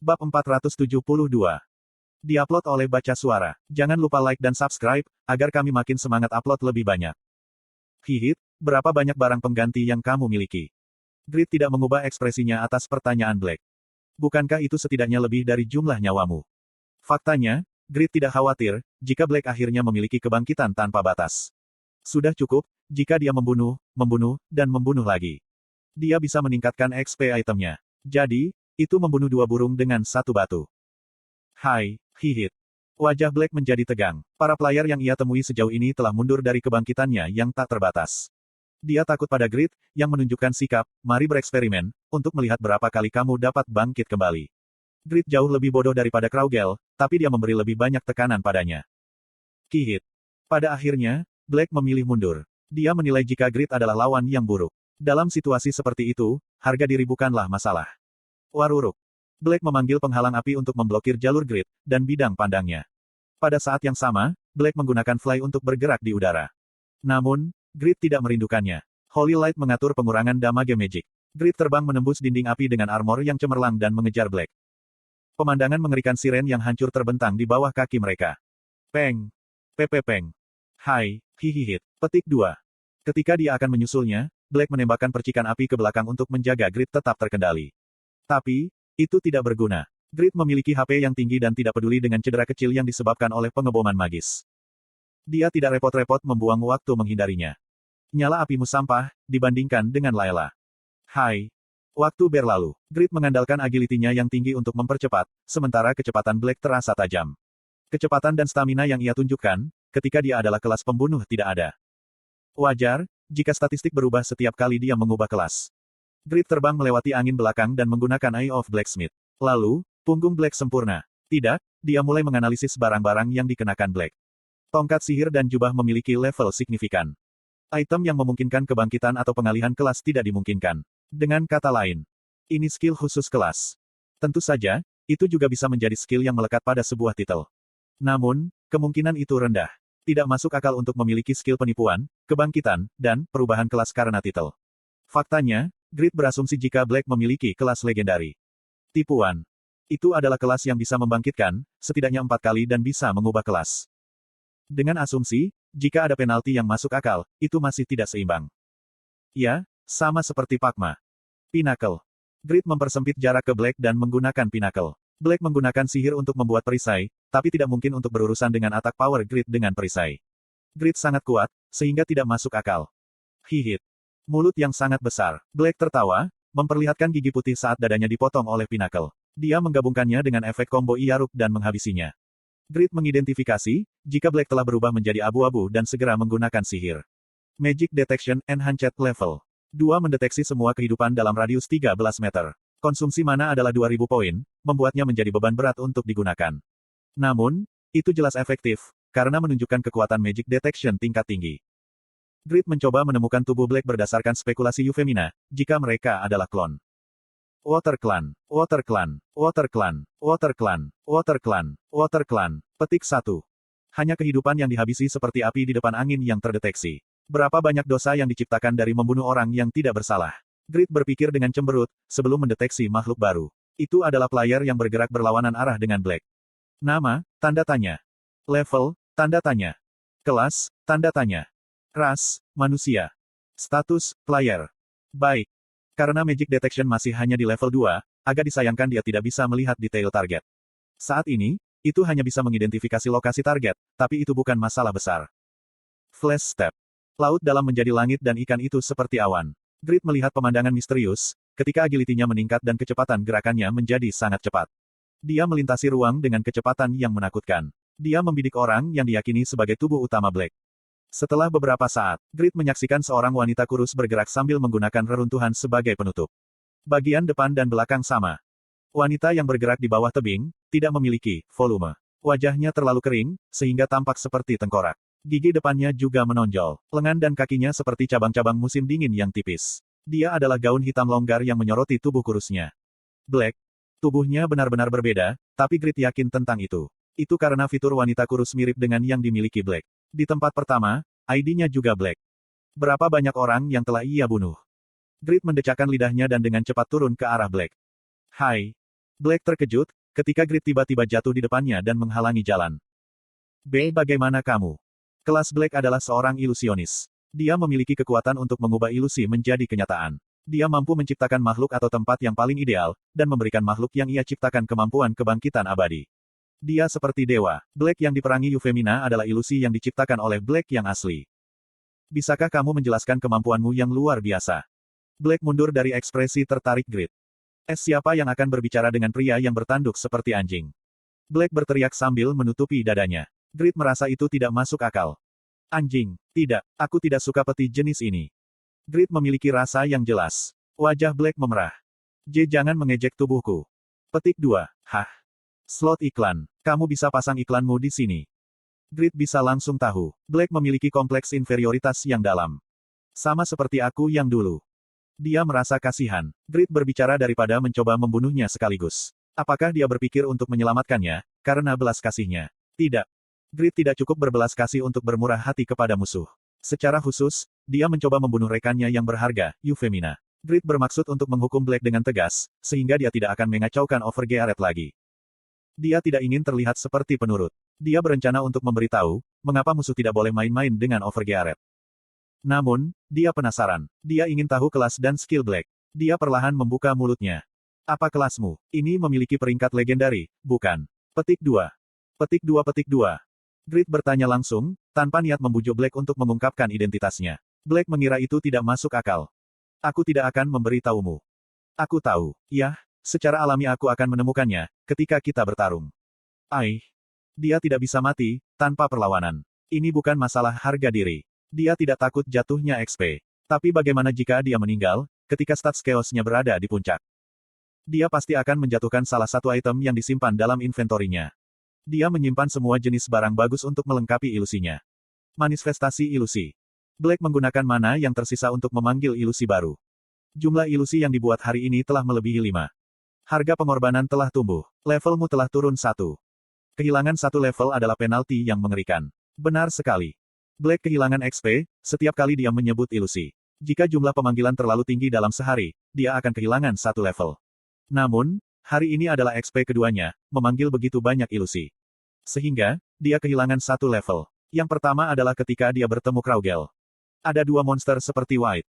Bab 472. Diupload oleh Baca Suara. Jangan lupa like dan subscribe, agar kami makin semangat upload lebih banyak. Hihit, berapa banyak barang pengganti yang kamu miliki? Grid tidak mengubah ekspresinya atas pertanyaan Black. Bukankah itu setidaknya lebih dari jumlah nyawamu? Faktanya, Grid tidak khawatir, jika Black akhirnya memiliki kebangkitan tanpa batas. Sudah cukup, jika dia membunuh, dan membunuh lagi. Dia bisa meningkatkan XP itemnya. Jadi, itu membunuh dua burung dengan satu batu. Hai, hihit. Wajah Black menjadi tegang. Para player yang ia temui sejauh ini telah mundur dari kebangkitannya yang tak terbatas. Dia takut pada Grid, yang menunjukkan sikap, mari bereksperimen, untuk melihat berapa kali kamu dapat bangkit kembali. Grid jauh lebih bodoh daripada Kraugel, tapi dia memberi lebih banyak tekanan padanya. Hihit. Pada akhirnya, Black memilih mundur. Dia menilai jika Grid adalah lawan yang buruk. Dalam situasi seperti itu, harga diri bukanlah masalah. Waruruk. Black memanggil penghalang api untuk memblokir jalur Grid, dan bidang pandangnya. Pada saat yang sama, Black menggunakan Fly untuk bergerak di udara. Namun, Grid tidak merindukannya. Holy Light mengatur pengurangan damage magic. Grid terbang menembus dinding api dengan armor yang cemerlang dan mengejar Black. Pemandangan mengerikan siren yang hancur terbentang di bawah kaki mereka. Peng. Pepe peng. Hai, hihihit. Petik 2. Ketika dia akan menyusulnya, Black menembakkan percikan api ke belakang untuk menjaga Grid tetap terkendali. Tapi, itu tidak berguna. Grid memiliki HP yang tinggi dan tidak peduli dengan cedera kecil yang disebabkan oleh pengeboman magis. Dia tidak repot-repot membuang waktu menghindarinya. Nyala apimu sampah, dibandingkan dengan Layla. Hai. Waktu berlalu. Grid mengandalkan agility-nya yang tinggi untuk mempercepat, sementara kecepatan Black terasa tajam. Kecepatan dan stamina yang ia tunjukkan, ketika dia adalah kelas pembunuh tidak ada. Wajar, jika statistik berubah setiap kali dia mengubah kelas. Grid terbang melewati angin belakang dan menggunakan Eye of Blacksmith. Lalu, punggung Black sempurna. Tidak, dia mulai menganalisis barang-barang yang dikenakan Black. Tongkat sihir dan jubah memiliki level signifikan. Item yang memungkinkan kebangkitan atau pengalihan kelas tidak dimungkinkan. Dengan kata lain, ini skill khusus kelas. Tentu saja, itu juga bisa menjadi skill yang melekat pada sebuah titel. Namun, kemungkinan itu rendah. Tidak masuk akal untuk memiliki skill penipuan, kebangkitan, dan perubahan kelas karena titel. Faktanya, Grid berasumsi jika Black memiliki kelas legendari. Tipuan. Itu adalah kelas yang bisa membangkitkan, setidaknya 4 kali dan bisa mengubah kelas. Dengan asumsi, jika ada penalti yang masuk akal, itu masih tidak seimbang. Ya, sama seperti Pakma. Pinnacle. Grid mempersempit jarak ke Black dan menggunakan Pinnacle. Black menggunakan sihir untuk membuat perisai, tapi tidak mungkin untuk berurusan dengan atak power Grid dengan perisai. Grid sangat kuat, sehingga tidak masuk akal. Hihit. Mulut yang sangat besar. Black tertawa, memperlihatkan gigi putih saat dadanya dipotong oleh Pinnacle. Dia menggabungkannya dengan efek combo Iyaruk dan menghabisinya. Grid mengidentifikasi, jika Black telah berubah menjadi abu-abu dan segera menggunakan sihir. Magic Detection Enhanced Level 2 mendeteksi semua kehidupan dalam radius 13 meter. Konsumsi mana adalah 2000 poin, membuatnya menjadi beban berat untuk digunakan. Namun, itu jelas efektif, karena menunjukkan kekuatan Magic Detection tingkat tinggi. Grid mencoba menemukan tubuh Black berdasarkan spekulasi Euphemina, jika mereka adalah klon. Water Clan, Water Clan, Water Clan, Water Clan, Water Clan, Water Clan. Petik 1. Hanya kehidupan yang dihabisi seperti api di depan angin yang terdeteksi. Berapa banyak dosa yang diciptakan dari membunuh orang yang tidak bersalah. Grid berpikir dengan cemberut, sebelum mendeteksi makhluk baru. Itu adalah player yang bergerak berlawanan arah dengan Black. Nama, tanda tanya. Level, tanda tanya. Kelas, tanda tanya. Ras, manusia. Status, player. Baik. Karena Magic Detection masih hanya di level 2, agak disayangkan dia tidak bisa melihat detail target. Saat ini, itu hanya bisa mengidentifikasi lokasi target, tapi itu bukan masalah besar. Flash Step. Laut dalam menjadi langit dan ikan itu seperti awan. Grid melihat pemandangan misterius, ketika agility-nya meningkat dan kecepatan gerakannya menjadi sangat cepat. Dia melintasi ruang dengan kecepatan yang menakutkan. Dia membidik orang yang diyakini sebagai tubuh utama Black. Setelah beberapa saat, Grid menyaksikan seorang wanita kurus bergerak sambil menggunakan reruntuhan sebagai penutup. Bagian depan dan belakang sama. Wanita yang bergerak di bawah tebing, tidak memiliki volume. Wajahnya terlalu kering, sehingga tampak seperti tengkorak. Gigi depannya juga menonjol. Lengan dan kakinya seperti cabang-cabang musim dingin yang tipis. Dia adalah gaun hitam longgar yang menyoroti tubuh kurusnya. Black. Tubuhnya benar-benar berbeda, tapi Grid yakin tentang itu. Itu karena fitur wanita kurus mirip dengan yang dimiliki Black. Di tempat pertama, ID-nya juga Black. Berapa banyak orang yang telah ia bunuh? Grid mendecakkan lidahnya dan dengan cepat turun ke arah Black. Hai. Black terkejut, ketika Grid tiba-tiba jatuh di depannya dan menghalangi jalan. Bagaimana kamu? Kelas Black adalah seorang ilusionis. Dia memiliki kekuatan untuk mengubah ilusi menjadi kenyataan. Dia mampu menciptakan makhluk atau tempat yang paling ideal, dan memberikan makhluk yang ia ciptakan kemampuan kebangkitan abadi. Dia seperti dewa. Black yang diperangi Euphemina adalah ilusi yang diciptakan oleh Black yang asli. Bisakah kamu menjelaskan kemampuanmu yang luar biasa? Black mundur dari ekspresi tertarik Grid. Siapa yang akan berbicara dengan pria yang bertanduk seperti anjing? Black berteriak sambil menutupi dadanya. Grid merasa itu tidak masuk akal. Anjing, tidak, aku tidak suka peti jenis ini. Grid memiliki rasa yang jelas. Wajah Black memerah. Jangan mengejek tubuhku. Petik 2. Hah? Slot iklan. Kamu bisa pasang iklanmu di sini. Grid bisa langsung tahu. Black memiliki kompleks inferioritas yang dalam. Sama seperti aku yang dulu. Dia merasa kasihan. Grid berbicara daripada mencoba membunuhnya sekaligus. Apakah dia berpikir untuk menyelamatkannya, karena belas kasihnya? Tidak. Grid tidak cukup berbelas kasih untuk bermurah hati kepada musuh. Secara khusus, dia mencoba membunuh rekannya yang berharga, Euphemina. Grid bermaksud untuk menghukum Black dengan tegas, sehingga dia tidak akan mengacaukan Overgearet lagi. Dia tidak ingin terlihat seperti penurut. Dia berencana untuk memberitahu, mengapa musuh tidak boleh main-main dengan Overgearet. Namun, dia penasaran. Dia ingin tahu kelas dan skill Black. Dia perlahan membuka mulutnya. Apa kelasmu? Ini memiliki peringkat legendari, bukan? Petik 2. Petik 2. Grid bertanya langsung, tanpa niat membujuk Black untuk mengungkapkan identitasnya. Black mengira itu tidak masuk akal. Aku tidak akan memberitahumu. Aku tahu, ya, secara alami aku akan menemukannya, ketika kita bertarung. Dia tidak bisa mati, tanpa perlawanan. Ini bukan masalah harga diri. Dia tidak takut jatuhnya XP. Tapi bagaimana jika dia meninggal, ketika stats chaos-nya berada di puncak? Dia pasti akan menjatuhkan salah satu item yang disimpan dalam inventorinya. Dia menyimpan semua jenis barang bagus untuk melengkapi ilusinya. Manifestasi ilusi. Black menggunakan mana yang tersisa untuk memanggil ilusi baru. Jumlah ilusi yang dibuat hari ini telah melebihi 5. Harga pengorbanan telah tumbuh. Levelmu telah turun 1. Kehilangan 1 level adalah penalti yang mengerikan. Benar sekali. Black kehilangan XP, setiap kali dia menyebut ilusi. Jika jumlah pemanggilan terlalu tinggi dalam sehari, dia akan kehilangan 1 level. Namun, hari ini adalah XP keduanya, memanggil begitu banyak ilusi. Sehingga, dia kehilangan 1 level. Yang pertama adalah ketika dia bertemu Kraugel. Ada 2 monster seperti White.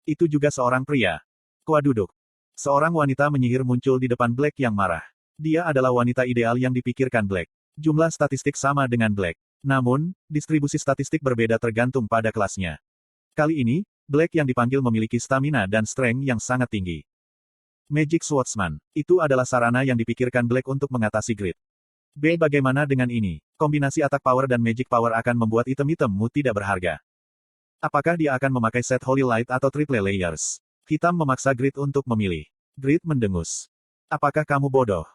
Itu juga seorang pria. Kwa duduk. Seorang wanita menyihir muncul di depan Black yang marah. Dia adalah wanita ideal yang dipikirkan Black. Jumlah statistik sama dengan Black. Namun, distribusi statistik berbeda tergantung pada kelasnya. Kali ini, Black yang dipanggil memiliki stamina dan strength yang sangat tinggi. Magic Swordsman. Itu adalah sarana yang dipikirkan Black untuk mengatasi Grid. Bagaimana dengan ini? Kombinasi attack power dan magic power akan membuat item-itemmu tidak berharga. Apakah dia akan memakai set Holy Light atau Triple Layers? Hitam memaksa Grid untuk memilih. Grid mendengus. Apakah kamu bodoh?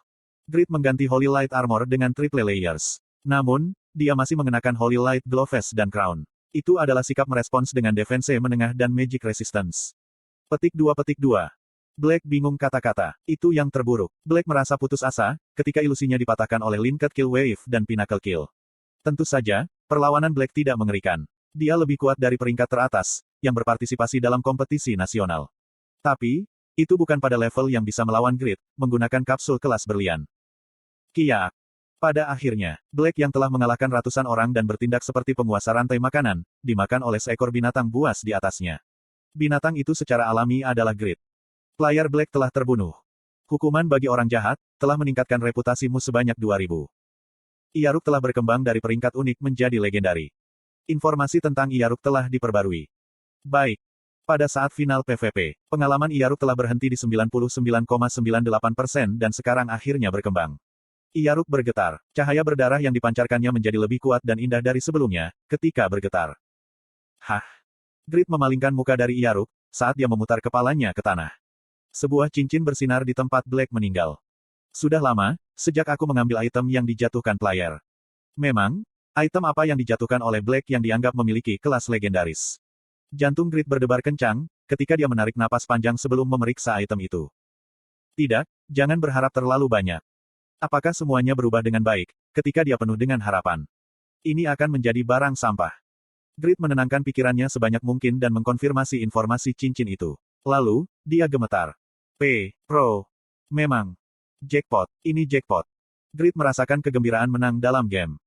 Grid mengganti Holy Light Armor dengan Triple Layers. Namun, dia masih mengenakan Holy Light Gloves dan Crown. Itu adalah sikap merespons dengan defense menengah dan magic resistance. Petik 2. Black bingung kata-kata. Itu yang terburuk. Black merasa putus asa, ketika ilusinya dipatahkan oleh Linked Kill Wave dan Pinnacle Kill. Tentu saja, perlawanan Black tidak mengerikan. Dia lebih kuat dari peringkat teratas, yang berpartisipasi dalam kompetisi nasional. Tapi, itu bukan pada level yang bisa melawan Grid, menggunakan kapsul kelas berlian. Kiak. Pada akhirnya, Black yang telah mengalahkan ratusan orang dan bertindak seperti penguasa rantai makanan, dimakan oleh seekor binatang buas di atasnya. Binatang itu secara alami adalah Grid. Player Black telah terbunuh. Hukuman bagi orang jahat, telah meningkatkan reputasimu sebanyak 2000. Iaruk telah berkembang dari peringkat unik menjadi legendari. Informasi tentang Iaruk telah diperbarui. Baik. Pada saat final PvP, pengalaman Iaruk telah berhenti di 99,98% dan sekarang akhirnya berkembang. Iaruk bergetar. Cahaya berdarah yang dipancarkannya menjadi lebih kuat dan indah dari sebelumnya, ketika bergetar. Hah? Grid memalingkan muka dari Iaruk, saat dia memutar kepalanya ke tanah. Sebuah cincin bersinar di tempat Black meninggal. Sudah lama, sejak aku mengambil item yang dijatuhkan player. Memang, item apa yang dijatuhkan oleh Black yang dianggap memiliki kelas legendaris? Jantung Grid berdebar kencang, ketika dia menarik napas panjang sebelum memeriksa item itu. Tidak, jangan berharap terlalu banyak. Apakah semuanya berubah dengan baik, ketika dia penuh dengan harapan? Ini akan menjadi barang sampah. Grid menenangkan pikirannya sebanyak mungkin dan mengkonfirmasi informasi cincin itu. Lalu, dia gemetar. Pro. Memang. Jackpot, ini jackpot. Grid merasakan kegembiraan menang dalam game.